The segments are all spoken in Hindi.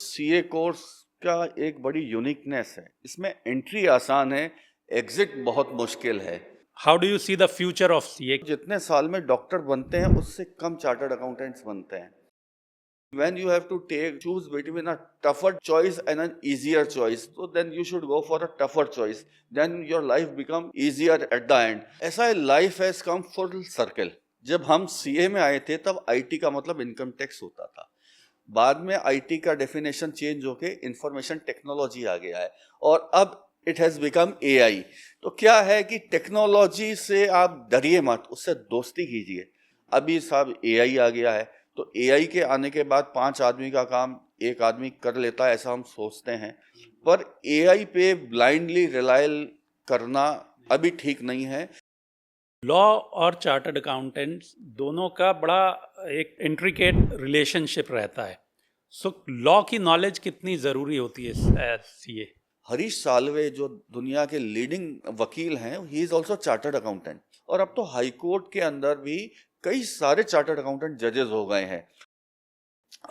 सीए कोर्स का एक बड़ी यूनिकनेस है, इसमें एंट्री आसान है, एग्जिट बहुत मुश्किल है। How do you see the future of CA? जितने साल में डॉक्टर बनते हैं उससे कम चार्टर्ड अकाउंटेंट्स बनते हैं। When you have to choose between a tougher choice and an easier choice, so then you should go for a tougher choice. Then your life become easier at the end. ऐसा है, life has come full circle. जब हम सीए में आए थे तब आईटी का मतलब इनकम टैक्स होता था। बाद में आईटी का डेफिनेशन चेंज होके इंफॉर्मेशन टेक्नोलॉजी आ गया है और अब इट हैज बिकम एआई। तो क्या है कि टेक्नोलॉजी से आप डरिए मत, उससे दोस्ती कीजिए। अभी साहब एआई आ गया है, तो एआई के आने के बाद 5 आदमी का काम एक आदमी कर लेता है, ऐसा हम सोचते हैं। पर एआई पे ब्लाइंडली रिलाय करना अभी ठीक नहीं है। लॉ और चार्टर्ड अकाउंटेंट्स दोनों का बड़ा एक इंट्रिकेट रिलेशनशिप रहता है। सो लॉ की नॉलेज कितनी ज़रूरी होती है सीए? हरीश साल्वे जो दुनिया के लीडिंग वकील हैं, he is also chartered accountant. और अब तो हाई कोर्ट के अंदर भी कई सारे चार्टर्ड अकाउंटेंट जजेस हो गए हैं।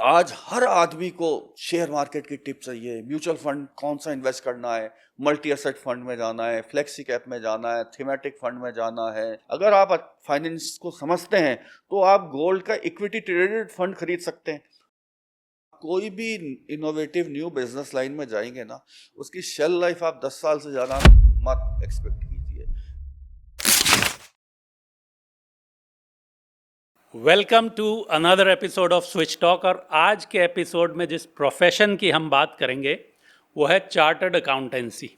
आज हर आदमी को शेयर मार्केट की टिप चाहिए, म्यूचुअल फंड कौन सा इन्वेस्ट करना है, मल्टी एसेट फंड में जाना है, फ्लेक्सी कैप में जाना है, थीमेटिक फंड में जाना है। अगर आप फाइनेंस को समझते हैं तो आप गोल्ड का इक्विटी ट्रेडेड फंड खरीद सकते हैं। कोई भी इनोवेटिव न्यू बिजनेस लाइन में जाएंगे ना, उसकी शेल लाइफ आप 10 साल से ज़्यादा मत एक्सपेक्ट कीजिए। Welcome to another episode of Switch Talk. और आज के एपिसोड में जिस प्रोफेशन की हम बात करेंगे वो है चार्टर्ड अकाउंटेंसी।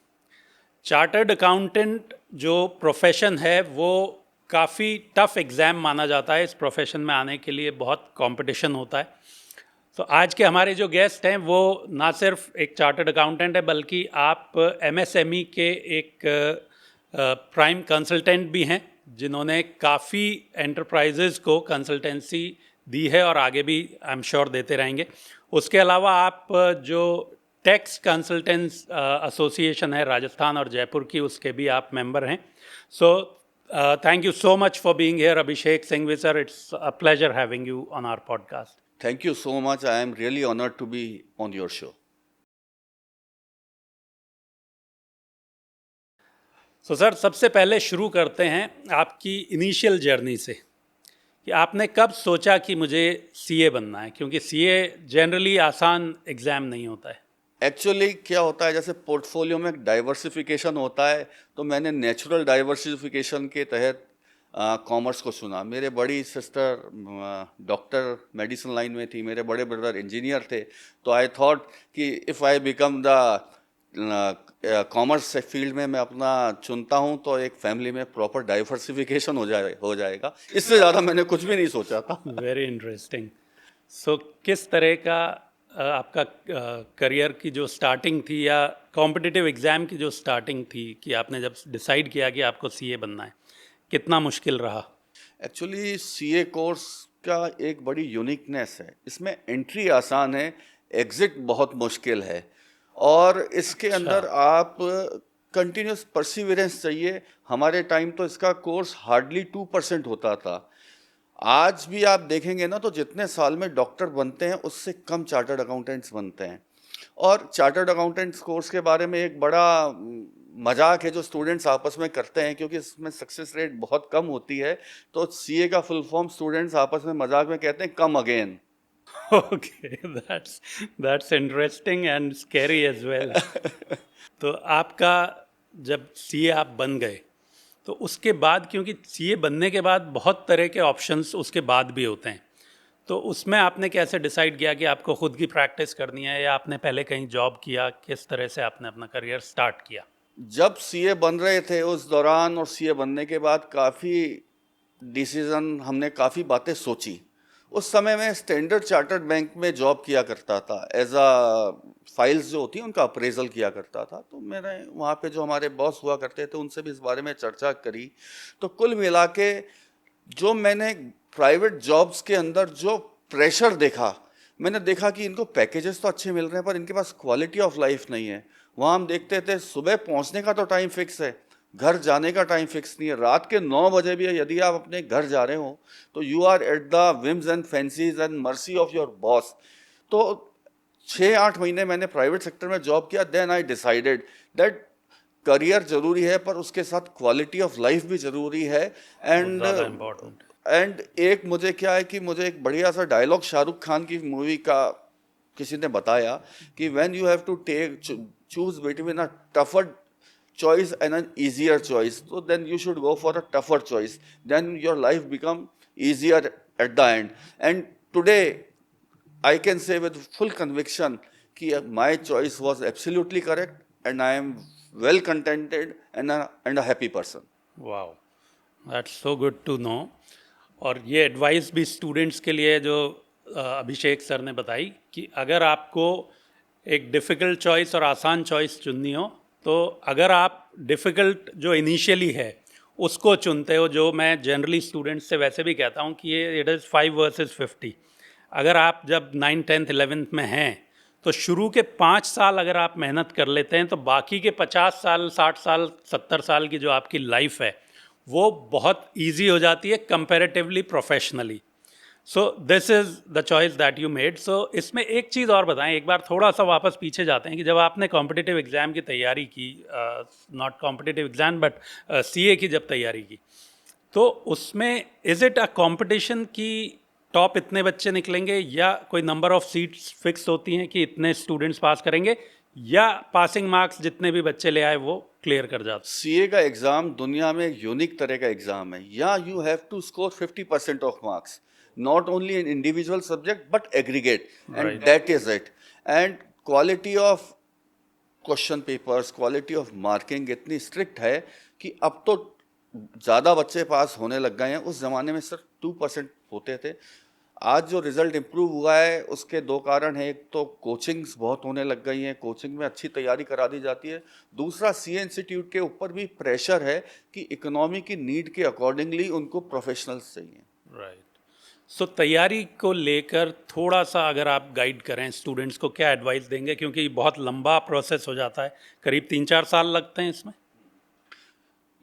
चार्टर्ड अकाउंटेंट जो प्रोफेशन है वो काफ़ी टफ एग्ज़ाम माना जाता है। इस प्रोफेशन में आने के लिए बहुत कंपटीशन होता है। तो आज के हमारे जो गेस्ट हैं वो ना सिर्फ एक चार्टर्ड अकाउंटेंट है, बल्कि आप एमएसएमई के एक प्राइम कंसल्टेंट भी हैं, जिन्होंने काफ़ी एंटरप्राइजेज़ को कंसल्टेंसी दी है और आगे भी आई एम श्योर देते रहेंगे। उसके अलावा आप जो टैक्स कंसल्टेंट्स एसोसिएशन है राजस्थान और जयपुर की, उसके भी आप मेंबर हैं। So thank you so much for being here Abhishek Singhvi sir. It's a pleasure having you on our podcast. Thank you so much. I am really honored to be on your show. So sir, सबसे पहले शुरू करते हैं आपकी इनिशियल जर्नी से कि आपने कब सोचा कि मुझे सीए बनना है, क्योंकि सीए जनरली आसान एग्ज़ाम नहीं होता है। एक्चुअली क्या होता है, जैसे पोर्टफोलियो में डाइवर्सिफिकेशन होता है, तो मैंने नेचुरल डाइवर्सिफिकेशन के तहत कॉमर्स को चुना। मेरे बड़ी सिस्टर डॉक्टर मेडिसिन लाइन में थी, मेरे बड़े ब्रदर इंजीनियर थे। तो आई थॉट कि if I become the commerce field में मैं अपना चुनता हूं तो एक फैमिली में प्रॉपर डाइवर्सिफिकेशन हो जाएगा। इससे ज़्यादा मैंने कुछ भी नहीं सोचा था। Very interesting. सो किस तरह का आपका करियर की जो स्टार्टिंग थी, या कॉम्पिटिटिव एग्ज़ाम की जो स्टार्टिंग थी, कि आपने जब डिसाइड किया कि आपको सीए बनना है, कितना मुश्किल रहा? एक्चुअली सीए कोर्स का एक बड़ी यूनिकनेस है, इसमें एंट्री आसान है, एग्जिट बहुत मुश्किल है। और इसके अंदर आप कंटिन्यूस परसिवरेंस चाहिए। हमारे टाइम तो इसका कोर्स हार्डली 2% होता था। आज भी आप देखेंगे ना, तो जितने साल में डॉक्टर बनते हैं उससे कम चार्टर्ड अकाउंटेंट्स बनते हैं। और चार्टर्ड अकाउंटेंट्स कोर्स के बारे में एक बड़ा मजाक है जो स्टूडेंट्स आपस में करते हैं, क्योंकि इसमें सक्सेस रेट बहुत कम होती है। तो सीए का फुल फॉर्म स्टूडेंट्स आपस में मजाक में कहते हैं, come again. Okay, that's interesting and scary as well. तो आपका जब सीए आप बन गए, तो उसके बाद, क्योंकि सीए बनने के बाद बहुत तरह के ऑप्शंस उसके बाद भी होते हैं, तो उसमें आपने कैसे डिसाइड किया कि आपको खुद की प्रैक्टिस करनी है, या आपने पहले कहीं जॉब किया? किस तरह से आपने अपना करियर स्टार्ट किया? जब सीए बन रहे थे उस दौरान और सीए बनने के बाद काफ़ी डिसीजन, हमने काफ़ी बातें सोची। उस समय मैं स्टैंडर्ड चार्टर्ड बैंक में जॉब किया करता था, एज अ फाइल्स जो होती हैं उनका अप्रेजल किया करता था। तो मैंने वहाँ पे जो हमारे बॉस हुआ करते थे उनसे भी इस बारे में चर्चा करी। तो कुल मिला के जो मैंने प्राइवेट जॉब्स के अंदर जो प्रेशर देखा, मैंने देखा कि इनको पैकेजेस तो अच्छे मिल रहे हैं पर इनके पास क्वालिटी ऑफ लाइफ नहीं है। वहाँ हम देखते थे सुबह पहुँचने का तो टाइम फिक्स है, घर जाने का टाइम फिक्स नहीं है। रात के 9 बजे भी यदि आप अपने घर जा रहे हो तो you are at the whims and fancies and mercy of your boss. तो 6-8 महीने मैंने प्राइवेट सेक्टर में जॉब किया, then I decided that career जरूरी है पर उसके साथ क्वालिटी ऑफ लाइफ भी जरूरी है। एंड ज़्यादा इम्पोर्टेंट। एंड एक मुझे क्या है कि मुझे एक बढ़िया सा डायलॉग शाहरुख खान की मूवी का किसी ने बताया कि when you have to take choose between a tougher choice and an easier choice, so then you should go for a tougher choice, then your life become easier at the end. And today I can say with full conviction कि my choice was absolutely correct and I am well contented and a happy person. Wow, that's so good to know. और ये एडवाइस भी स्टूडेंट्स के लिए जो अभिषेक सर ने बताई कि अगर आपको एक डिफ़िकल्ट चॉइस और आसान चॉइस चुननी हो, तो अगर आप डिफ़िकल्ट जो इनिशियली है उसको चुनते हो, जो मैं जनरली स्टूडेंट्स से वैसे भी कहता हूँ कि ये इट इज़ 5 वर्सेस 50। अगर आप जब 9th 10th 11th में हैं तो शुरू के 5 साल अगर आप मेहनत कर लेते हैं तो बाकी के 50 साल 60 साल 70 साल की जो आपकी लाइफ है वो बहुत ईजी हो जाती है comparatively professionally. So this is the choice that you made. So इसमें एक चीज़ और बताएं, एक बार थोड़ा सा वापस पीछे जाते हैं कि जब आपने कॉम्पिटिटिव एग्ज़ाम की तैयारी की, not competitive exam but CA की जब तैयारी की, तो उसमें इज़ इट अ कंपटीशन की टॉप इतने बच्चे निकलेंगे या कोई नंबर ऑफ सीट्स फिक्स होती हैं कि इतने स्टूडेंट्स पास करेंगे, या पासिंग मार्क्स जितने भी बच्चे ले आए वो क्लियर कर जाते? सीए का एग्जाम दुनिया में एक यूनिक तरह का एग्जाम है। या you have to score 50% of marks, not only in individual subject but aggregate, and Right. That is it. And quality of question papers, quality of marking इतनी स्ट्रिक्ट है कि अब तो ज़्यादा बच्चे पास होने लग गए हैं। उस ज़माने में सिर्फ 2% होते थे। आज जो रिजल्ट इम्प्रूव हुआ है उसके दो कारण हैं। एक तो कोचिंग्स बहुत होने लग गई हैं, कोचिंग में अच्छी तैयारी करा दी जाती है। दूसरा सीए इंस्टीट्यूट के ऊपर भी प्रेशर है कि इकोनॉमी की नीड के अकॉर्डिंगली उनको प्रोफेशनल्स चाहिए। राइट। सो तैयारी को लेकर थोड़ा सा अगर आप गाइड करें स्टूडेंट्स को, क्या एडवाइस देंगे? क्योंकि बहुत लंबा प्रोसेस हो जाता है, करीब 3-4 साल लगते हैं इसमें।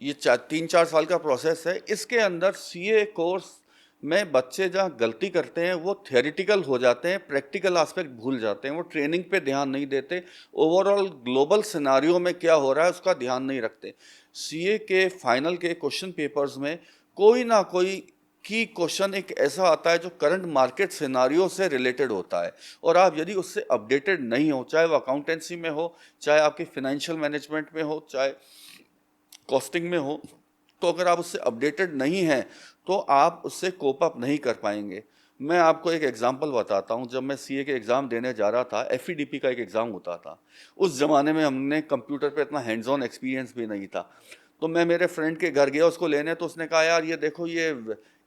ये 3-4 साल का प्रोसेस है। इसके अंदर सीए कोर्स में बच्चे जहाँ गलती करते हैं वो थियोरिटिकल हो जाते हैं, प्रैक्टिकल एस्पेक्ट भूल जाते हैं, वो ट्रेनिंग पे ध्यान नहीं देते, ओवरऑल ग्लोबल सिनारियो में क्या हो रहा है उसका ध्यान नहीं रखते। सीए के फाइनल के क्वेश्चन पेपर्स में कोई ना कोई की क्वेश्चन एक ऐसा आता है जो करंट मार्केट सिनारियो से रिलेटेड होता है, और आप यदि उससे अपडेटेड नहीं हो, चाहे वो अकाउंटेंसी में हो, चाहे आपकी फाइनेंशियल मैनेजमेंट में हो, चाहे कॉस्टिंग में हो, तो अगर आप उससे अपडेटेड नहीं हैं तो आप उससे कोप अप नहीं कर पाएंगे। मैं आपको एक एग्जांपल बताता हूं। जब मैं सीए के एग्ज़ाम देने जा रहा था, एफईडीपी का एक एग्ज़ाम होता था। उस ज़माने में हमने कंप्यूटर पे इतना हैंड्स ऑन एक्सपीरियंस भी नहीं था। तो मैं मेरे फ्रेंड के घर गया उसको लेने, तो उसने कहा यार ये देखो, ये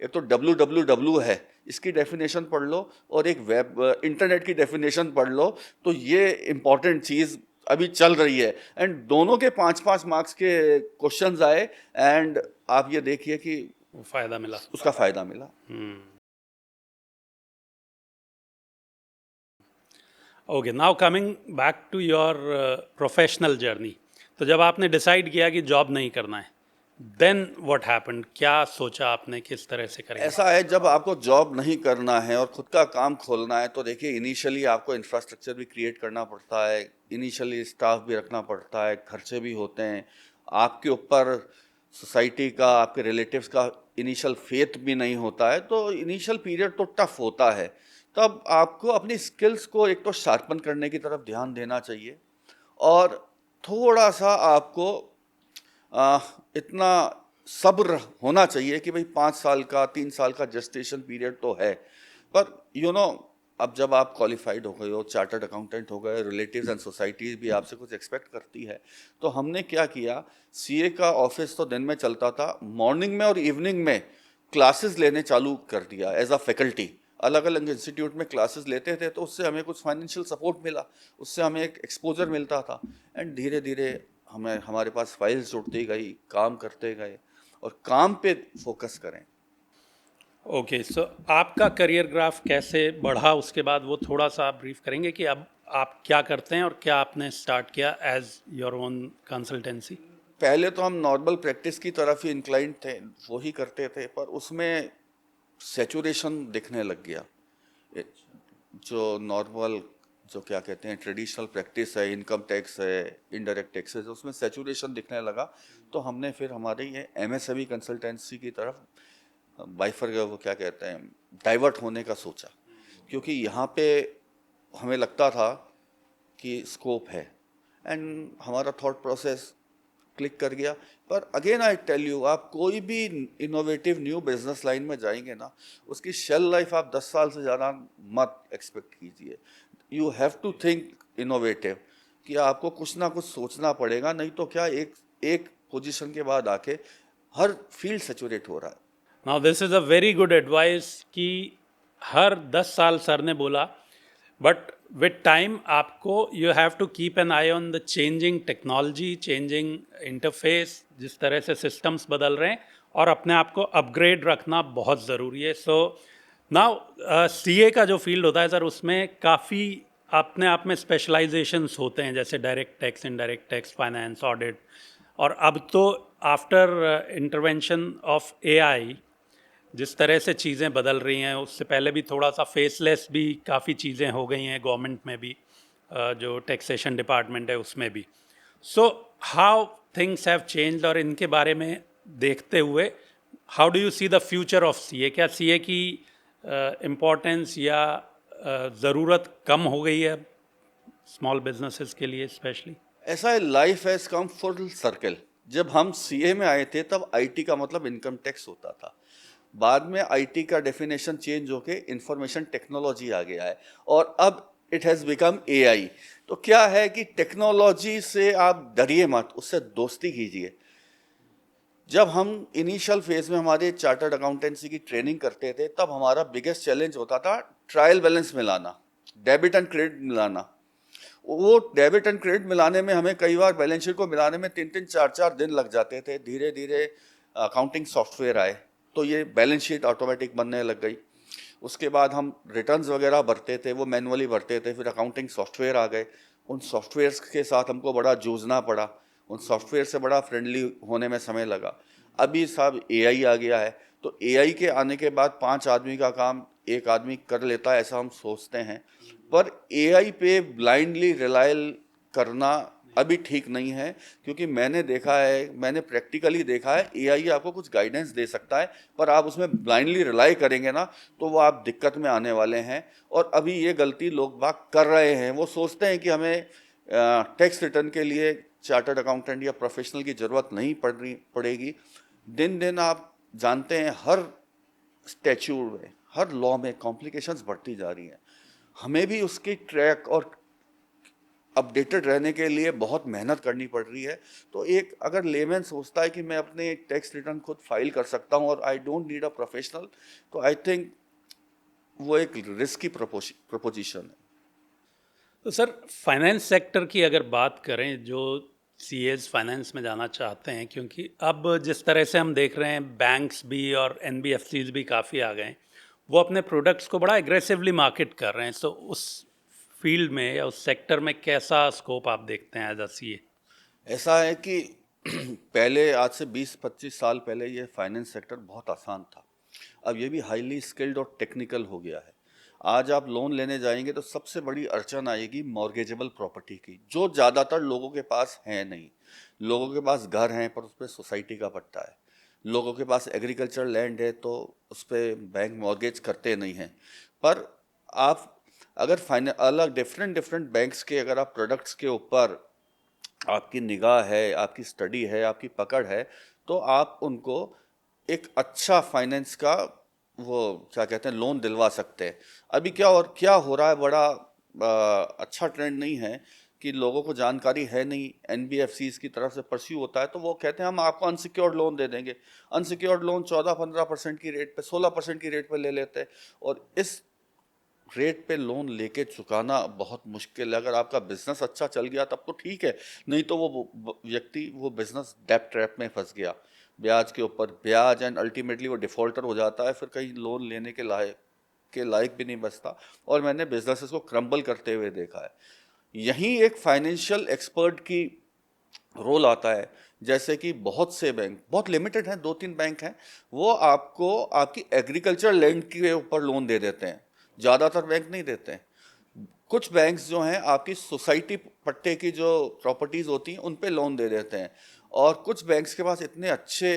एक तो www है, इसकी डेफिनेशन पढ़ लो, और एक वेब इंटरनेट की डेफिनेशन पढ़ लो, तो ये इंपॉर्टेंट चीज़ अभी चल रही है। एंड दोनों के 5-5 मार्क्स के क्वेश्चंस आए, एंड आप ये देखिए कि फ़ायदा मिला। उसका फ़ायदा मिला। Okay, now coming back to your professional journey. तो जब आपने डिसाइड किया कि जॉब नहीं करना है, देन व्हाट हैपेंड? क्या सोचा आपने, किस तरह से करेंगे? ऐसा है, जब आपको जॉब नहीं करना है और खुद का काम खोलना है तो देखिए इनिशियली आपको इंफ्रास्ट्रक्चर भी क्रिएट करना पड़ता है, इनिशियली स्टाफ भी रखना पड़ता है, खर्चे भी होते हैं आपके ऊपर, सोसाइटी का, आपके रिलेटिव्स का इनिशियल फेथ भी नहीं होता है, तो इनिशियल पीरियड तो टफ होता है। तब आपको अपनी स्किल्स को एक तो शार्पन करने की तरफ ध्यान देना चाहिए, और थोड़ा सा आपको इतना सब्र होना चाहिए कि भाई 5 साल का 3 साल का जेस्टेशन पीरियड तो है, पर अब जब आप क्वालिफाइड हो गए हो, चार्टर्ड अकाउंटेंट हो गए, रिलेटिव्स एंड सोसाइटीज भी आपसे कुछ एक्सपेक्ट करती है। तो हमने क्या किया, सीए का ऑफिस तो दिन में चलता था, मॉर्निंग में और इवनिंग में क्लासेस लेने चालू कर दिया एज अ फैकल्टी। अलग अलग इंस्टीट्यूट में क्लासेस लेते थे, तो उससे हमें कुछ फाइनेंशियल सपोर्ट मिला, उससे हमें एक एक्सपोजर मिलता था, एंड धीरे धीरे हमारे पास फाइल्स जुड़ती गई, काम करते गए, और काम पे फोकस करें। ओके, सो आपका करियर ग्राफ कैसे बढ़ा उसके बाद, वो थोड़ा सा आप ब्रीफ करेंगे कि अब आप क्या करते हैं और क्या आपने स्टार्ट किया एज योर ओन कंसल्टेंसी? पहले तो हम नॉर्मल प्रैक्टिस की तरफ ही इंक्लाइंड थे, वो ही करते थे, पर उसमें सैचुरेशन दिखने लग गया। जो नॉर्मल जो क्या कहते हैं ट्रेडिशनल प्रैक्टिस है, इनकम टैक्स है, इनडायरेक्ट टैक्सेस, उसमें सैचुरेशन दिखने लगा। तो हमने फिर हमारे ये एमएसएमई कंसल्टेंसी की तरफ बाइफर वो क्या कहते हैं डाइवर्ट होने का सोचा, क्योंकि यहाँ पे हमें लगता था कि स्कोप है एंड हमारा थॉट प्रोसेस क्लिक कर गया। पर अगेन आई टेल यू, आप कोई भी इनोवेटिव न्यू बिजनेस लाइन में जाएंगे ना, उसकी शेल लाइफ आप 10 साल से ज़्यादा मत एक्सपेक्ट कीजिए। You have to think innovative, कि आपको कुछ ना कुछ सोचना पड़ेगा, नहीं तो क्या एक एक पोजीशन के बाद आके हर फील्ड सेचुरेट हो रहा है। Now this is a very good advice कि हर 10 साल सर ने बोला, बट विद टाइम आपको you have to keep an eye on the changing technology, changing interface, जिस तरह से सिस्टम्स बदल रहे हैं, और अपने आप को अपग्रेड रखना बहुत ज़रूरी है। सो नाउ सीए का जो फील्ड होता है सर, उसमें काफ़ी अपने आप में स्पेशलाइजेशंस होते हैं, जैसे direct tax, indirect tax, finance, audit, और अब तो आफ्टर इंटरवेंशन ऑफ एआई जिस तरह से चीज़ें बदल रही हैं, उससे पहले भी थोड़ा सा फेसलेस भी काफ़ी चीज़ें हो गई हैं गवर्नमेंट में भी, जो टैक्सेशन डिपार्टमेंट है उसमें भी। So how things have changed, और इनके बारे में देखते हुए how do you see the future of CA? क्या सीए की इम्पोर्टेंस या ज़रूरत कम हो गई है स्मॉल बिजनेसेस के लिए स्पेशली? ऐसा है, life has come full circle. जब हम सीए में आए थे तब आईटी का मतलब इनकम टैक्स होता था। बाद में आईटी का डेफिनेशन चेंज होके इंफॉर्मेशन टेक्नोलॉजी आ गया है, और अब इट हैज़ बिकम एआई। तो क्या है कि टेक्नोलॉजी से आप डरिए मत, उससे दोस्ती कीजिए। जब हम इनिशियल फेज में हमारे चार्टर्ड अकाउंटेंसी की ट्रेनिंग करते थे, तब हमारा बिगेस्ट चैलेंज होता था ट्रायल बैलेंस मिलाना, डेबिट एंड क्रेडिट मिलाना। वो डेबिट एंड क्रेडिट मिलाने में हमें कई बार बैलेंस शीट को मिलाने में 3-3, 4-4 दिन लग जाते थे। धीरे धीरे अकाउंटिंग सॉफ्टवेयर आए तो ये बैलेंस शीट ऑटोमेटिक बनने लग गई। उसके बाद हम रिटर्न्स वगैरह भरते थे, वो मैनुअली भरते थे। फिर अकाउंटिंग सॉफ्टवेयर आ गए, उन सॉफ्टवेयर्स के साथ हमको बड़ा जूझना पड़ा, उन सॉफ्टवेयर से बड़ा फ्रेंडली होने में समय लगा। अभी साहब एआई आ गया है, तो एआई के आने के बाद 5 आदमी का काम एक आदमी कर लेता है, ऐसा हम सोचते हैं। पर एआई पे ब्लाइंडली रिलाय करना अभी ठीक नहीं है, क्योंकि मैंने देखा है, मैंने प्रैक्टिकली देखा है, एआई आपको कुछ गाइडेंस दे सकता है, पर आप उसमें ब्लाइंडली रिलाई करेंगे ना तो वो आप दिक्कत में आने वाले हैं। और अभी ये गलती लोग बाग कर रहे हैं। वो सोचते हैं कि हमें टैक्स रिटर्न के लिए चार्टर्ड अकाउंटेंट या प्रोफेशनल की ज़रूरत नहीं पड़ेगी। दिन दिन आप जानते हैं हर स्टैच्यूट में, हर लॉ में कॉम्प्लिकेशंस बढ़ती जा रही हैं। हमें भी उसकी ट्रैक और अपडेटेड रहने के लिए बहुत मेहनत करनी पड़ रही है। तो एक अगर लेमैन सोचता है कि मैं अपने टैक्स रिटर्न खुद फाइल कर सकता हूँ और I don't need a professional, तो आई थिंक वो एक रिस्की प्रपोजिशन है। तो सर फाइनेंस सेक्टर की अगर बात करें, जो सीएज फाइनेंस में जाना चाहते हैं, क्योंकि अब जिस तरह से हम देख रहे हैं बैंक्स भी और एनबीएफसीज भी काफ़ी आ गए हैं, वो अपने प्रोडक्ट्स को बड़ा एग्रेसिवली मार्केट कर रहे हैं। सो उस फील्ड में या उस सेक्टर में कैसा स्कोप आप देखते हैं एज अ सीए? ऐसा है कि पहले आज से 20-25 साल पहले ये फाइनेंस सेक्टर बहुत आसान था। अब ये भी हाईली स्किल्ड और टेक्निकल हो गया है। आज आप लोन लेने जाएंगे तो सबसे बड़ी अड़चन आएगी मॉर्गेजेबल प्रॉपर्टी की, जो ज़्यादातर लोगों के पास है नहीं। लोगों के पास घर हैं पर उस पर सोसाइटी का पट्टा है। लोगों के पास एग्रीकल्चर लैंड है तो उस पर बैंक मॉर्गेज करते नहीं हैं। पर आप अगर अलग डिफरेंट बैंक्स के अगर आप प्रोडक्ट्स के ऊपर आपकी निगाह है, आपकी स्टडी है, आपकी पकड़ है, तो आप उनको एक अच्छा फाइनेंस का वो क्या कहते हैं लोन दिलवा सकते हैं। अभी क्या हो रहा है, बड़ा अच्छा ट्रेंड नहीं है कि लोगों को जानकारी है नहीं, एनबीएफसीज की तरफ से परस्यू होता है तो वो कहते हैं हम आपको अनसिक्योर्ड लोन दे देंगे। अनसिक्योर्ड लोन 14-15% की रेट पे, 16% की रेट पे ले लेते हैं, और इस रेट पे लोन लेके चुकाना बहुत मुश्किल है। अगर आपका बिजनेस अच्छा चल गया तब तो ठीक है, नहीं तो वो व्यक्ति वो बिजनेस डेब्ट ट्रैप में फंस गया, ब्याज के ऊपर ब्याज, एंड अल्टीमेटली वो डिफॉल्टर हो जाता है। फिर कहीं लोन लेने के लायक भी नहीं बचता, और मैंने बिजनेसेस को क्रम्बल करते हुए देखा है। यहीं एक फाइनेंशियल एक्सपर्ट की रोल आता है। जैसे कि बहुत से बैंक, बहुत लिमिटेड हैं, 2-3 बैंक हैं, वो आपको आपकी एग्रीकल्चर लैंड के ऊपर लोन दे देते हैं। ज़्यादातर बैंक नहीं देते हैं। कुछ बैंक्स जो हैं आपकी सोसाइटी पट्टे की जो प्रॉपर्टीज होती हैं उन पे लोन दे देते हैं, और कुछ बैंक्स के पास इतने अच्छे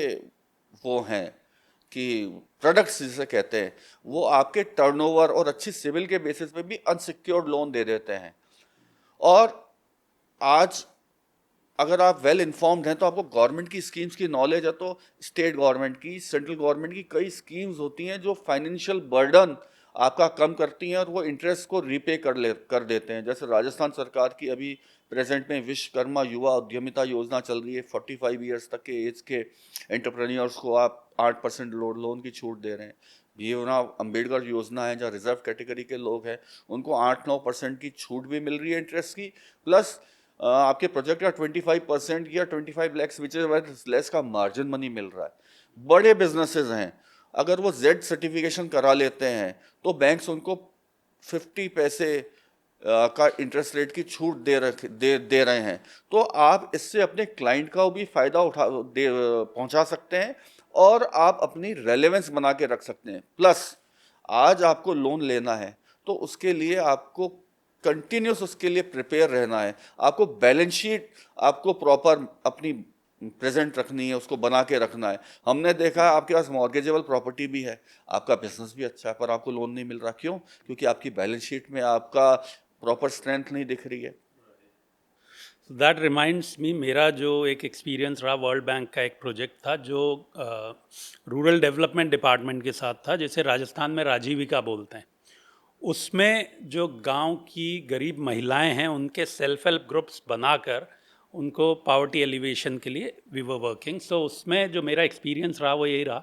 वो हैं कि प्रोडक्ट्स जिसे कहते हैं, वो आपके टर्नओवर और अच्छी सिविल के बेसिस पे भी अनसिक्योर्ड लोन दे देते हैं। और आज अगर आप वेल इन्फॉर्म्ड हैं तो आपको गवर्नमेंट की स्कीम्स की नॉलेज है, तो स्टेट गवर्नमेंट की, सेंट्रल गवर्नमेंट की कई स्कीम्स होती हैं जो फाइनेंशियल बर्डन आपका कम करती हैं और वो इंटरेस्ट को रीपे कर देते हैं। जैसे राजस्थान सरकार की अभी प्रेजेंट में विश्वकर्मा युवा उद्यमिता योजना चल रही है। 45 ईयर्स तक के एज के एंटरप्रेन्योर्स को आप 8% लोन की छूट दे रहे हैं। भीमराव अंबेडकर योजना है, जहाँ रिजर्व कैटेगरी के लोग हैं उनको 8-9% की छूट भी मिल रही है इंटरेस्ट की, प्लस आपके प्रोजेक्ट का 25% या 25 लैक्स विच इज लेस का मार्जिन मनी मिल रहा है। बड़े बिजनेसेस हैं, अगर वो जेड सर्टिफिकेशन करा लेते हैं तो बैंक्स उनको 50 पैसे का इंटरेस्ट रेट की छूट दे रहे हैं। तो आप इससे अपने क्लाइंट का भी फायदा पहुंचा सकते हैं और आप अपनी रेलेवेंस बना के रख सकते हैं। प्लस आज आपको लोन लेना है तो उसके लिए आपको कंटिन्यूस उसके लिए प्रिपेयर रहना है। आपको बैलेंस शीट आपको प्रॉपर अपनी प्रेजेंट रखनी है, उसको बना के रखना है। हमने देखा है आपके पास मॉर्गेजेबल प्रॉपर्टी भी है, आपका बिजनेस भी अच्छा है, पर आपको लोन नहीं मिल रहा। क्यों? क्योंकि आपकी बैलेंस शीट में आपका प्रॉपर स्ट्रेंथ नहीं दिख रही है। दैट रिमाइंड्स मी, मेरा जो एक एक्सपीरियंस रहा वर्ल्ड बैंक का एक प्रोजेक्ट था जो रूरल डेवलपमेंट डिपार्टमेंट के साथ था, जिसे राजस्थान में राजीविका बोलते हैं। उसमें जो गांव की गरीब महिलाएं हैं उनके सेल्फ हेल्प ग्रुप्स बनाकर उनको पावर्टी एलिवेशन के लिए वी वर वर्किंग। सो उसमें जो मेरा एक्सपीरियंस रहा वो यही रहा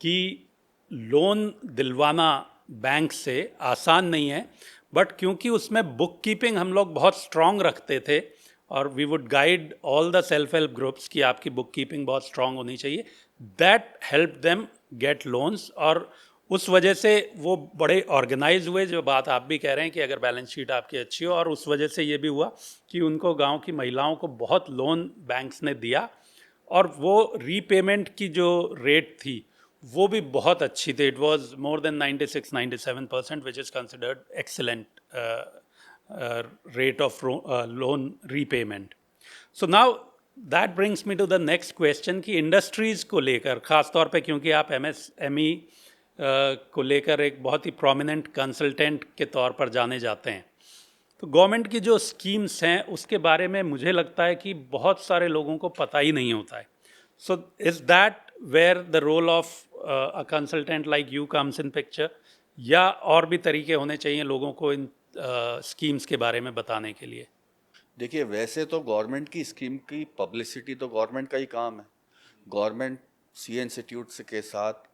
कि लोन दिलवाना बैंक से आसान नहीं है, बट क्योंकि उसमें बुक कीपिंग हम लोग बहुत स्ट्रॉन्ग रखते थे और we would guide all the self help groups कि आपकी बुक कीपिंग बहुत स्ट्रॉन्ग होनी चाहिए, that help them get loans. और उस वजह से वो बड़े ऑर्गेनाइज हुए, जो बात आप भी कह रहे हैं कि अगर बैलेंस शीट आपकी अच्छी हो। और उस वजह से ये भी हुआ कि उनको गांव की महिलाओं को बहुत लोन बैंक्स ने दिया, और वो रीपेमेंट की जो रेट थी वो भी बहुत अच्छी थी। It was more than 96-97%, which is considered excellent rate of loan repayment. So now that brings me to the next question कि इंडस्ट्रीज़ को लेकर ख़ास तौर पे, क्योंकि आप MSME को लेकर एक बहुत ही प्रोमिनेंट कंसल्टेंट के तौर पर जाने जाते हैं, तो गवर्नमेंट की जो स्कीम्स हैं उसके बारे में मुझे लगता है कि बहुत सारे लोगों को पता ही नहीं होता है। So is that where the role of a consultant like you comes in picture, या और भी तरीके होने चाहिए लोगों को इन स्कीम्स के बारे में बताने के लिए? देखिए, वैसे तो गवर्नमेंट की स्कीम की पब्लिसिटी तो गवर्नमेंट का ही काम है। गवर्नमेंट सीए इंस्टीट्यूट के साथ,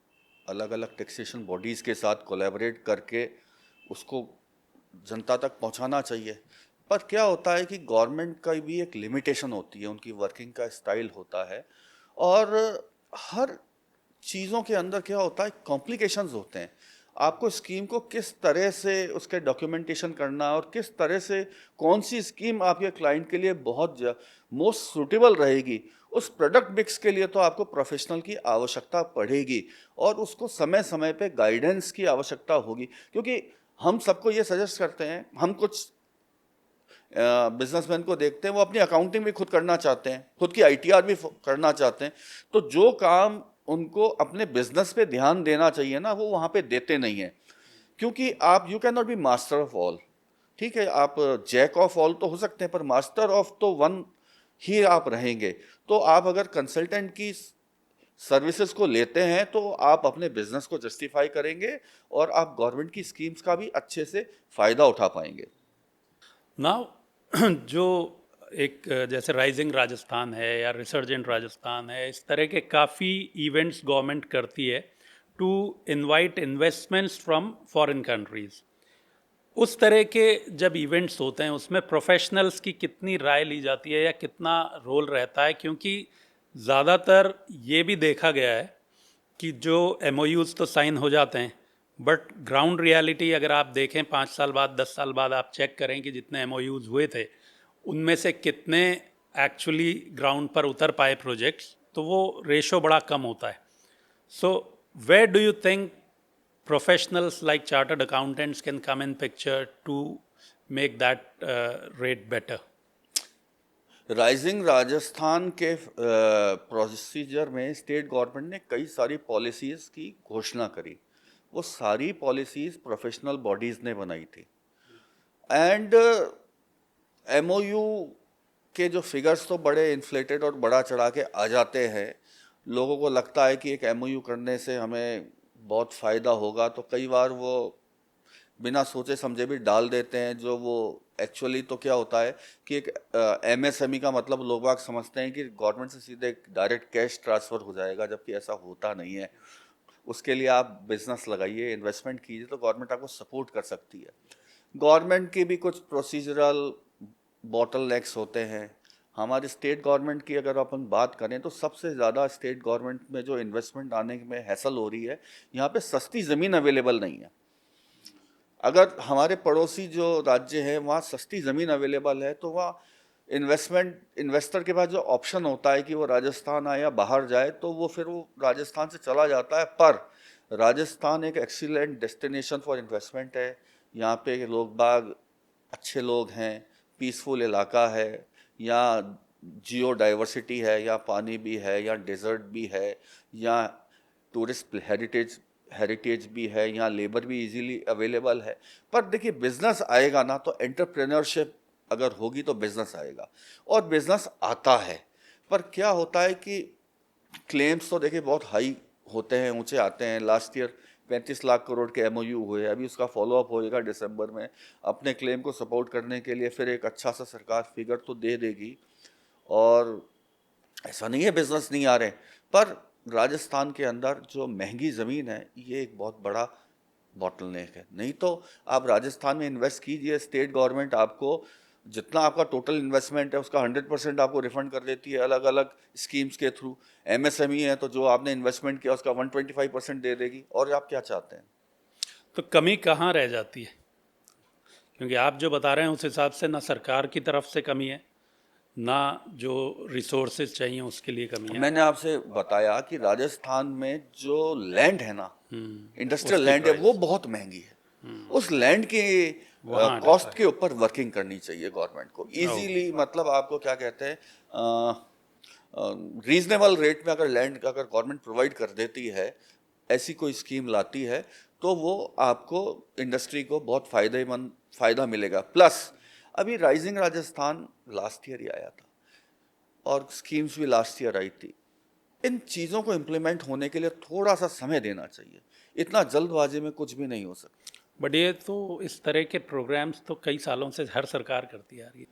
अलग अलग टैक्सेशन बॉडीज़ के साथ कोलैबोरेट करके उसको जनता तक पहुंचाना चाहिए। पर क्या होता है कि गवर्नमेंट का भी एक लिमिटेशन होती है, उनकी वर्किंग का स्टाइल होता है, और हर चीज़ों के अंदर क्या होता है, कॉम्प्लिकेशंस होते हैं। आपको स्कीम को किस तरह से उसके डॉक्यूमेंटेशन करना और किस तरह से कौन सी स्कीम आपके क्लाइंट के लिए बहुत मोस्ट सूटेबल रहेगी, उस प्रोडक्ट मिक्स के लिए तो आपको प्रोफेशनल की आवश्यकता पड़ेगी और उसको समय समय पे गाइडेंस की आवश्यकता होगी। क्योंकि हम सबको ये सजेस्ट करते हैं, हम कुछ बिजनेसमैन को देखते हैं, वो अपनी अकाउंटिंग भी खुद करना चाहते हैं, खुद की आईटीआर भी करना चाहते हैं, तो जो काम उनको अपने बिजनेस पे ध्यान देना चाहिए ना, वो वहाँ पे देते नहीं है। क्योंकि आप you can not be master of all. ठीक है, आप जैक ऑफ ऑल तो हो सकते हैं, पर मास्टर ऑफ तो वन ही आप रहेंगे। तो आप अगर कंसल्टेंट की सर्विसेज को लेते हैं तो आप अपने बिजनेस को जस्टिफाई करेंगे और आप गवर्नमेंट की स्कीम्स का भी अच्छे से फायदा उठा पाएंगे। नाउ जो एक जैसे राइजिंग राजस्थान है या रिसर्जेंट राजस्थान है, इस तरह के काफ़ी इवेंट्स गवर्नमेंट करती है to invite investments from foreign countries. उस तरह के जब इवेंट्स होते हैं उसमें प्रोफेशनल्स की कितनी राय ली जाती है या कितना रोल रहता है? क्योंकि ज़्यादातर ये भी देखा गया है कि जो MOUs तो साइन हो जाते हैं, बट ग्राउंड रियलिटी अगर आप देखें 5 साल बाद 10 साल बाद आप चेक करें कि जितने MOUs हुए थे उनमें से कितने एक्चुअली ग्राउंड पर उतर पाए प्रोजेक्ट्स, तो वो रेशो बड़ा कम होता है। So where do you think professionals like chartered accountants can come in picture to make that rate better? Rising Rajasthan के प्रोसीजर में स्टेट गवर्नमेंट ने कई सारी पॉलिसीज़ की घोषणा करी। वो सारी पॉलिसीज़ प्रोफेशनल बॉडीज़ ने बनाई थी एंड एमओयू के जो फिगर्स तो बड़े इन्फ्लेटेड और बड़ा चढ़ा के आ जाते हैं। लोगों को लगता है कि एक एमओयू करने से हमें बहुत फ़ायदा होगा, तो कई बार वो बिना सोचे समझे भी डाल देते हैं। जो वो एक्चुअली तो क्या होता है कि एक एमएसएमई का मतलब लोग बाग समझते हैं कि गवर्नमेंट से सीधे डायरेक्ट कैश ट्रांसफ़र हो जाएगा, जबकि ऐसा होता नहीं है। उसके लिए आप बिजनेस लगाइए, इन्वेस्टमेंट कीजिए, तो गवर्नमेंट आपको सपोर्ट कर सकती है। गवर्नमेंट की भी कुछ प्रोसीजरल बॉटलनेक्स होते हैं। हमारी स्टेट गवर्नमेंट की अगर अपन बात करें तो सबसे ज़्यादा स्टेट गवर्नमेंट में जो इन्वेस्टमेंट आने में हैसल हो रही है, यहाँ पे सस्ती ज़मीन अवेलेबल नहीं है। अगर हमारे पड़ोसी जो राज्य है वहाँ सस्ती ज़मीन अवेलेबल है, तो वहाँ इन्वेस्टर के पास जो ऑप्शन होता है कि वो राजस्थान आए या बाहर जाए, तो वो फिर वो राजस्थान से चला जाता है। पर राजस्थान एक एक्सीलेंट डेस्टिनेशन फॉर इन्वेस्टमेंट है। यहाँ पे लोग बाग अच्छे लोग हैं, पीसफुल इलाका है, यहाँ जियो डाइवर्सिटी है, यहाँ पानी भी है, यहाँ डेजर्ट भी है, यहाँ टूरिस्ट हेरिटेज भी है, यहाँ लेबर भी इजीली अवेलेबल है। पर देखिए, बिजनेस आएगा ना तो एंटरप्रेन्योरशिप अगर होगी तो बिजनेस आएगा, और बिजनेस आता है। पर क्या होता है कि क्लेम्स तो देखिए बहुत हाई होते हैं, ऊंचे आते हैं। लास्ट ईयर 35 लाख करोड़ के एमओयू हुए, अभी उसका फॉलोअप होएगा दिसंबर में। अपने क्लेम को सपोर्ट करने के लिए फिर एक अच्छा सा सरकार फिगर तो दे देगी। और ऐसा नहीं है बिजनेस नहीं आ रहे, पर राजस्थान के अंदर जो महंगी ज़मीन है ये एक बहुत बड़ा बॉटलनेक है। नहीं तो आप राजस्थान में इन्वेस्ट कीजिए, स्टेट गवर्नमेंट आपको जितना आपका टोटल इन्वेस्टमेंट है उसका 100% आपको रिफंड कर देती है अलग अलग स्कीम्स के थ्रू। एमएसएमई है तो जो आपने इन्वेस्टमेंट किया उसका 125% दे देगी। और आप क्या चाहते हैं? तो कमी कहाँ रह जाती है? क्योंकि आप जो बता रहे हैं उस हिसाब से ना सरकार की तरफ से कमी है, ना जो रिसोर्सेज चाहिए उसके लिए कमी है। मैंने आपसे बताया कि राजस्थान में जो लैंड है ना, इंडस्ट्रियल उसकी लैंड है, वो प्राइस बहुत महंगी है। उस लैंड की वहाँ कॉस्ट अटकता के ऊपर वर्किंग करनी चाहिए गवर्नमेंट को इजीली। मतलब आपको क्या कहते हैं, रीजनेबल रेट में अगर लैंड का अगर गवर्नमेंट प्रोवाइड कर देती है, ऐसी कोई स्कीम लाती है, तो वो आपको इंडस्ट्री को बहुत फ़ायदा मिलेगा। प्लस अभी राइजिंग राजस्थान लास्ट ईयर ही आया था और स्कीम्स भी लास्ट ईयर आई थी। इन चीज़ों को इम्प्लीमेंट होने के लिए थोड़ा सा समय देना चाहिए, इतना जल्दबाजी में कुछ भी नहीं हो सकता। बट ये तो इस तरह के प्रोग्राम्स तो कई सालों से हर सरकार करती आ रही है।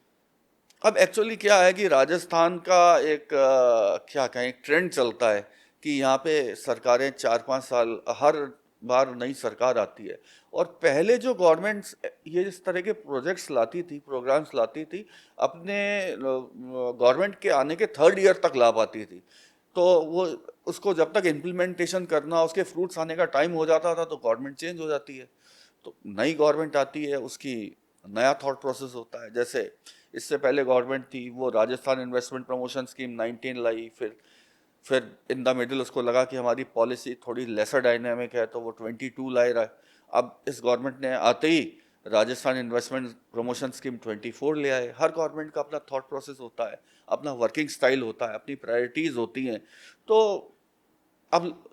अब एक्चुअली क्या है कि राजस्थान का एक क्या कहें, एक ट्रेंड चलता है कि यहाँ पे सरकारें 4-5 साल हर बार नई सरकार आती है, और पहले जो गवर्नमेंट्स ये इस तरह के प्रोजेक्ट्स लाती थी, प्रोग्राम्स लाती थी, अपने गवर्नमेंट के आने के 3rd ईयर तक ला पाती थी। तो वो उसको जब तक इम्प्लीमेंटेशन करना, उसके फ्रूट्स आने का टाइम हो जाता था तो गवर्नमेंट चेंज हो जाती है। तो नई गवर्नमेंट आती है, उसकी नया थॉट प्रोसेस होता है। जैसे इससे पहले गवर्नमेंट थी, वो राजस्थान इन्वेस्टमेंट प्रमोशन स्कीम 19 लाई, फिर इन द मिडिल उसको लगा कि हमारी पॉलिसी थोड़ी लेसर डायनेमिक है, तो वो 22 लाए रहा है। अब इस गवर्नमेंट ने आते ही राजस्थान इन्वेस्टमेंट प्रमोशन स्कीम 24 ले आए। हर गवर्नमेंट का अपना थॉट प्रोसेस होता है, अपना वर्किंग स्टाइल होता है, अपनी प्रायोरिटीज़ होती हैं। तो अब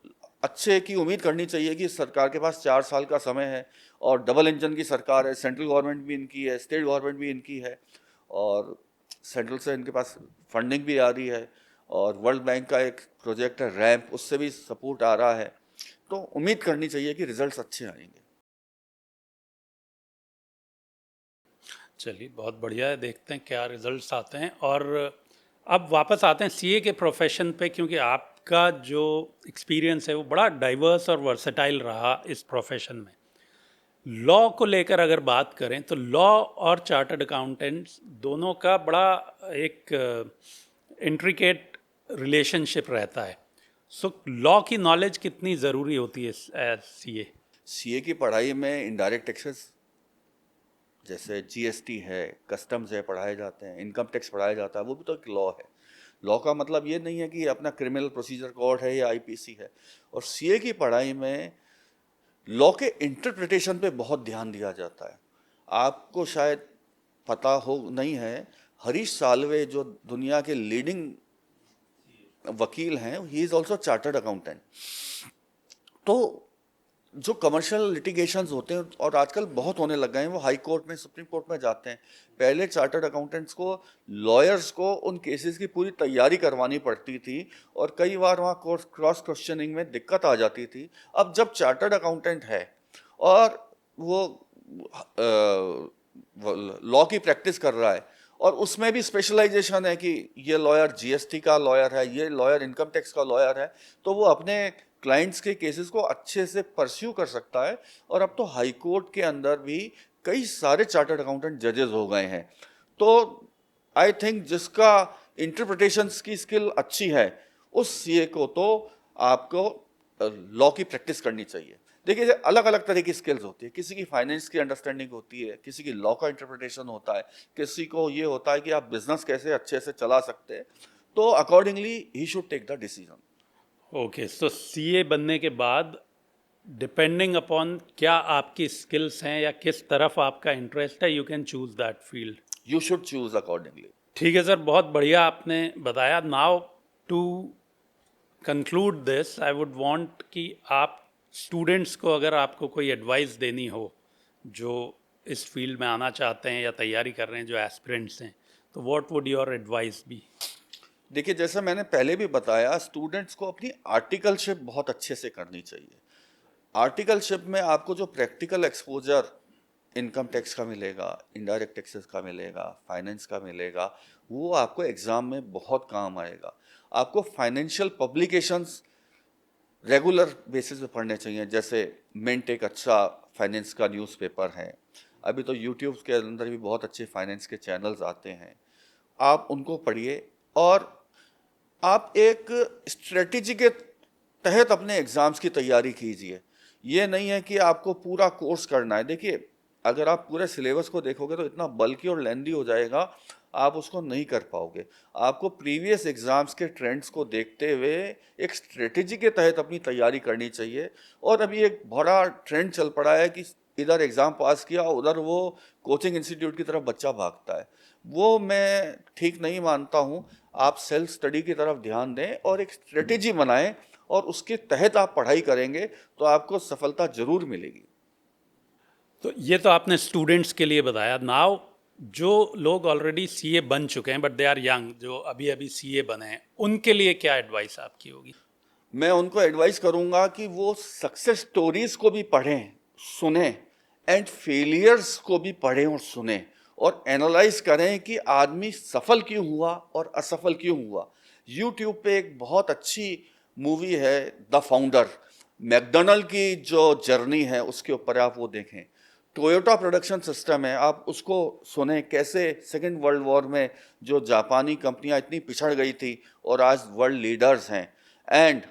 अच्छे की उम्मीद करनी चाहिए कि सरकार के पास 4 साल का समय है, और डबल इंजन की सरकार है। सेंट्रल गवर्नमेंट भी इनकी है, स्टेट गवर्नमेंट भी इनकी है, और सेंट्रल से इनके पास फंडिंग भी आ रही है, और वर्ल्ड बैंक का एक प्रोजेक्ट है रैम्प, उससे भी सपोर्ट आ रहा है। तो उम्मीद करनी चाहिए कि रिजल्ट्स अच्छे आएंगे। चलिए, बहुत बढ़िया है, देखते हैं क्या रिजल्ट्स आते हैं। और अब वापस आते हैं सीए के प्रोफेशन पे, क्योंकि आपका जो एक्सपीरियंस है वो बड़ा डाइवर्स और वर्सेटाइल रहा इस प्रोफेशन में। लॉ को लेकर अगर बात करें तो लॉ और चार्टर्ड अकाउंटेंट्स दोनों का बड़ा एक इंट्रिकेट रिलेशनशिप रहता है। सो लॉ की नॉलेज कितनी ज़रूरी होती है एज सीए? सीए की पढ़ाई में इनडायरेक्ट टैक्सेस जैसे जीएसटी है, कस्टम्स है, पढ़ाए जाते हैं, इनकम टैक्स पढ़ाया जाता है, वो भी तो एक लॉ है। लॉ का मतलब ये नहीं है कि अपना क्रिमिनल प्रोसीजर कोड है या आईपीसी है। और सीए की पढ़ाई में लॉ के इंटरप्रिटेशन पे बहुत ध्यान दिया जाता है। आपको शायद पता हो नहीं है, हरीश साल्वे जो दुनिया के लीडिंग वकील हैं, he is also chartered accountant. तो जो कमर्शियल लिटिगेशंस होते हैं और आजकल बहुत होने लग गए हैं, वो हाई कोर्ट में, सुप्रीम कोर्ट में जाते हैं। पहले चार्टर्ड अकाउंटेंट्स को, लॉयर्स को उन केसेस की पूरी तैयारी करवानी पड़ती थी और कई बार वहाँ क्रॉस क्वेश्चनिंग में दिक्कत आ जाती थी। अब जब चार्टर्ड अकाउंटेंट है और वो लॉ की प्रैक्टिस कर रहा है और उसमें भी स्पेशलाइजेशन है कि ये लॉयर जीएसटी का लॉयर है, ये लॉयर इनकम टैक्स का लॉयर है, तो वो अपने क्लाइंट्स के केसेस को अच्छे से परस्यू कर सकता है। और अब तो हाई कोर्ट के अंदर भी कई सारे चार्टर्ड अकाउंटेंट जजेस हो गए हैं। तो आई थिंक जिसका इंटरप्रिटेशन की स्किल अच्छी है, उस सीए को तो आपको लॉ की प्रैक्टिस करनी चाहिए। देखिए, अलग अलग तरह की स्किल्स होती है, किसी की फाइनेंस की अंडरस्टैंडिंग होती है, किसी की लॉ का इंटरप्रिटेशन होता है, किसी को ये होता है कि आप बिजनेस कैसे अच्छे से चला सकते हैं। तो अकॉर्डिंगली ही should take the decision. Okay, so CA बनने के बाद डिपेंडिंग अपॉन क्या आपकी स्किल्स हैं या किस तरफ आपका इंटरेस्ट है, you can choose that field. You should choose accordingly. ठीक है सर, बहुत बढ़िया आपने बताया। Now to conclude this, I would want कि आप स्टूडेंट्स को, अगर आपको कोई एडवाइस देनी हो जो इस फील्ड में आना चाहते हैं या तैयारी कर रहे हैं, जो एस्पिरेंट्स हैं, तो what would your advice be? देखिए, जैसा मैंने पहले भी बताया, स्टूडेंट्स को अपनी आर्टिकलशिप बहुत अच्छे से करनी चाहिए। आर्टिकलशिप में आपको जो प्रैक्टिकल एक्सपोजर इनकम टैक्स का मिलेगा, इनडायरेक्ट टैक्सेस का मिलेगा, फाइनेंस का मिलेगा, वो आपको एग्जाम में बहुत काम आएगा। आपको फाइनेंशियल पब्लिकेशंस रेगुलर बेसिस पे पढ़ने चाहिए, जैसे मिंट एक अच्छा फाइनेंस का न्यूज़पेपर है। अभी तो यूट्यूब के अंदर भी बहुत अच्छे फाइनेंस के चैनल्स आते हैं, आप उनको पढ़िए और आप एक स्ट्रेटेजी के तहत अपने एग्ज़ाम्स की तैयारी कीजिए। ये नहीं है कि आपको पूरा कोर्स करना है। देखिए, अगर आप पूरे सिलेबस को देखोगे तो इतना बल्कि और लेंदी हो जाएगा, आप उसको नहीं कर पाओगे। आपको प्रीवियस एग्ज़ाम्स के ट्रेंड्स को देखते हुए एक स्ट्रेटेजी के तहत अपनी तैयारी करनी चाहिए। और अभी एक बड़ा ट्रेंड चल पड़ा है कि इधर एग्ज़ाम पास किया, उधर वो कोचिंग इंस्टीट्यूट की तरफ बच्चा भागता है। वो मैं ठीक नहीं मानता हूँ। आप सेल्फ स्टडी की तरफ ध्यान दें और एक स्ट्रेटेजी बनाएं और उसके तहत आप पढ़ाई करेंगे तो आपको सफलता जरूर मिलेगी। तो ये तो आपने स्टूडेंट्स के लिए बताया। नाउ जो लोग ऑलरेडी सीए बन चुके हैं बट दे आर यंग, जो अभी अभी सीए बने हैं, उनके लिए क्या एडवाइस आपकी होगी? मैं उनको एडवाइस करूंगा कि वो सक्सेस स्टोरीज को भी पढ़ें, सुने, एंड फेलियर्स को भी पढ़ें और सुने और एनालाइज करें कि आदमी सफल क्यों हुआ और असफल क्यों हुआ। यूट्यूब पे एक बहुत अच्छी मूवी है, द फाउंडर, मैकडोनल्ड की जो जर्नी है उसके ऊपर आप वो देखें। टोयोटा प्रोडक्शन सिस्टम है, आप उसको सुने, कैसे सेकेंड वर्ल्ड वॉर में जो जापानी कंपनियां इतनी पिछड़ गई थी और आज वर्ल्ड लीडर्स हैं। And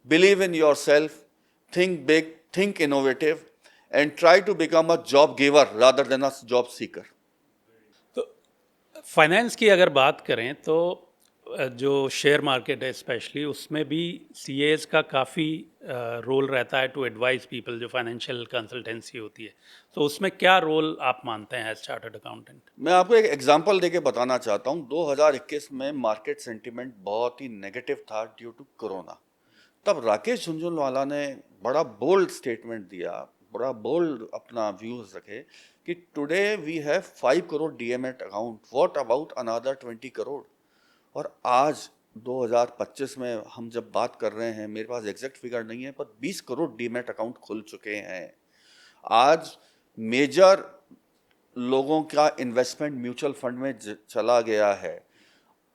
believe in yourself, think big, think innovative, and try to become a job giver rather than a job seeker. तो फाइनेंस की अगर बात करें तो जो शेयर मार्केट है स्पेशली, उसमें भी सीएस का काफ़ी रोल रहता है टू एडवाइस पीपल, जो फाइनेंशियल कंसल्टेंसी होती है। तो उसमें क्या रोल आप मानते हैं एज चार्टर्ड अकाउंटेंट? मैं आपको एक एग्जांपल देके बताना चाहता हूँ। 2021 में मार्केट सेंटिमेंट बहुत ही नेगेटिव था ड्यू टू कोरोना। तब राकेश झुनझुनवाला ने बड़ा बोल्ड स्टेटमेंट दिया, बड़ा बोल्ड अपना व्यूज रखे कि today we have 5 crore demat account, what about another 20 crore. और आज 2025 में हम जब बात कर रहे हैं, मेरे पास एग्जैक्ट फिगर नहीं है, पर 20 करोड़ डीमैट अकाउंट खुल चुके हैं। आज मेजर लोगों का इन्वेस्टमेंट म्यूचुअल फंड में चला गया है।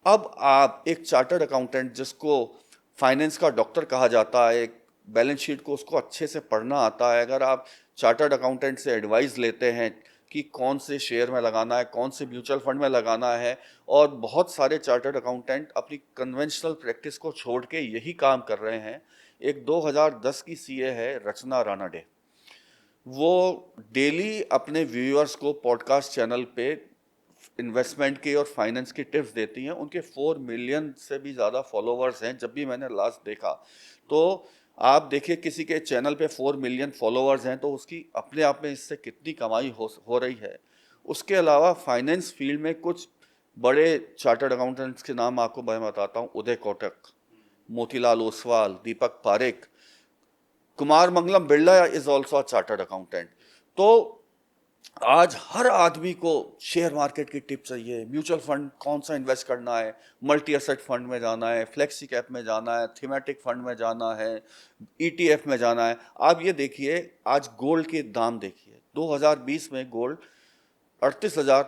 अब आप एक चार्टर्ड अकाउंटेंट, जिसको फाइनेंस का डॉक्टर कहा जाता है, एक बैलेंस शीट को उसको अच्छे से पढ़ना आता है, अगर आप चार्टर्ड अकाउंटेंट से एडवाइस लेते हैं कि कौन से शेयर में लगाना है, कौन से म्यूचुअल फंड में लगाना है, और बहुत सारे चार्टर्ड अकाउंटेंट अपनी कन्वेंशनल प्रैक्टिस को छोड़ के यही काम कर रहे हैं। एक 2010 की सीए है, रचना रानाडे, वो डेली अपने व्यूअर्स को पॉडकास्ट चैनल पे इन्वेस्टमेंट की और फाइनेंस की टिप्स देती हैं। उनके 4 मिलियन से भी ज़्यादा फॉलोवर्स हैं। जब भी मैंने लास्ट देखा तो आप देखिए, किसी के चैनल पे 4 मिलियन फॉलोवर्स हैं तो उसकी अपने आप में इससे कितनी कमाई हो रही है। उसके अलावा फाइनेंस फील्ड में कुछ बड़े चार्टर्ड अकाउंटेंट्स के नाम आपको मैं बताता हूँ। Uday Kotak, Motilal Oswal, Deepak Parekh, Kumar Mangalam Birla is also a chartered accountant. तो आज हर आदमी को शेयर मार्केट की टिप चाहिए, म्यूचुअल फंड कौन सा इन्वेस्ट करना है, मल्टी एसेट फंड में जाना है, फ्लेक्सी कैप में जाना है, थीमेटिक फंड में जाना है, ईटीएफ में जाना है। आप ये देखिए, आज गोल्ड के दाम देखिए, 2020 में गोल्ड 38,000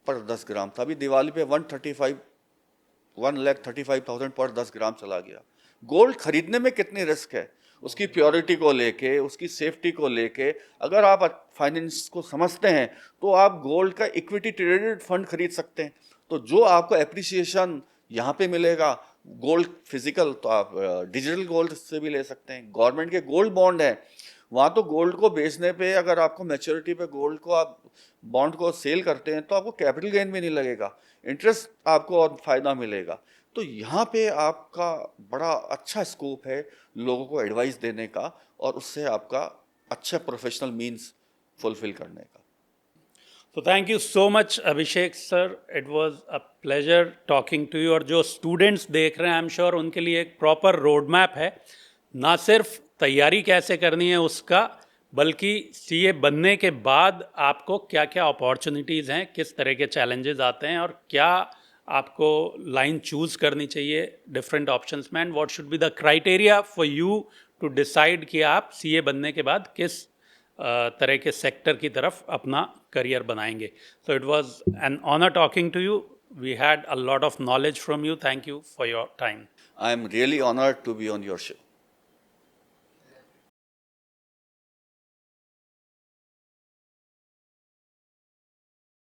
पर 10 ग्राम था। अभी दिवाली पे 1,35,000 पर 10 ग्राम चला गया। गोल्ड खरीदने में कितनी रिस्क है, उसकी प्योरिटी को लेके, उसकी सेफ्टी को लेके। अगर आप फाइनेंस को समझते हैं तो आप गोल्ड का इक्विटी ट्रेडेड फंड खरीद सकते हैं। तो जो आपको एप्रिसिएशन यहाँ पे मिलेगा, गोल्ड फिजिकल तो आप डिजिटल गोल्ड से भी ले सकते हैं। गवर्नमेंट के गोल्ड बॉन्ड है, वहाँ तो गोल्ड को बेचने पे अगर आपको मैच्योरिटी पे गोल्ड को आप बॉन्ड को सेल करते हैं तो आपको कैपिटल गेन भी नहीं लगेगा, इंटरेस्ट आपको और फायदा मिलेगा। तो यहाँ पे आपका बड़ा अच्छा स्कोप है लोगों को एडवाइस देने का और उससे आपका अच्छा प्रोफेशनल मींस फुलफिल करने का। तो thank you so much Abhishek sir, it was a pleasure talking to you. और जो स्टूडेंट्स देख रहे हैं, आई एम श्योर उनके लिए एक प्रॉपर रोड मैप है, ना सिर्फ तैयारी कैसे करनी है उसका, बल्कि सीए बनने के बाद आपको क्या क्या अपॉर्चुनिटीज़ हैं, किस तरह के चैलेंजेस आते हैं और क्या आपको लाइन चूज़ करनी चाहिए डिफरेंट ऑप्शंस में, and what should be the criteria for you to decide कि आप सीए बनने के बाद किस तरह के सेक्टर की तरफ अपना करियर बनाएंगे। So it was an honour talking to you, we had a lot of knowledge from you, thank you for your time. I am really honoured to be on your show.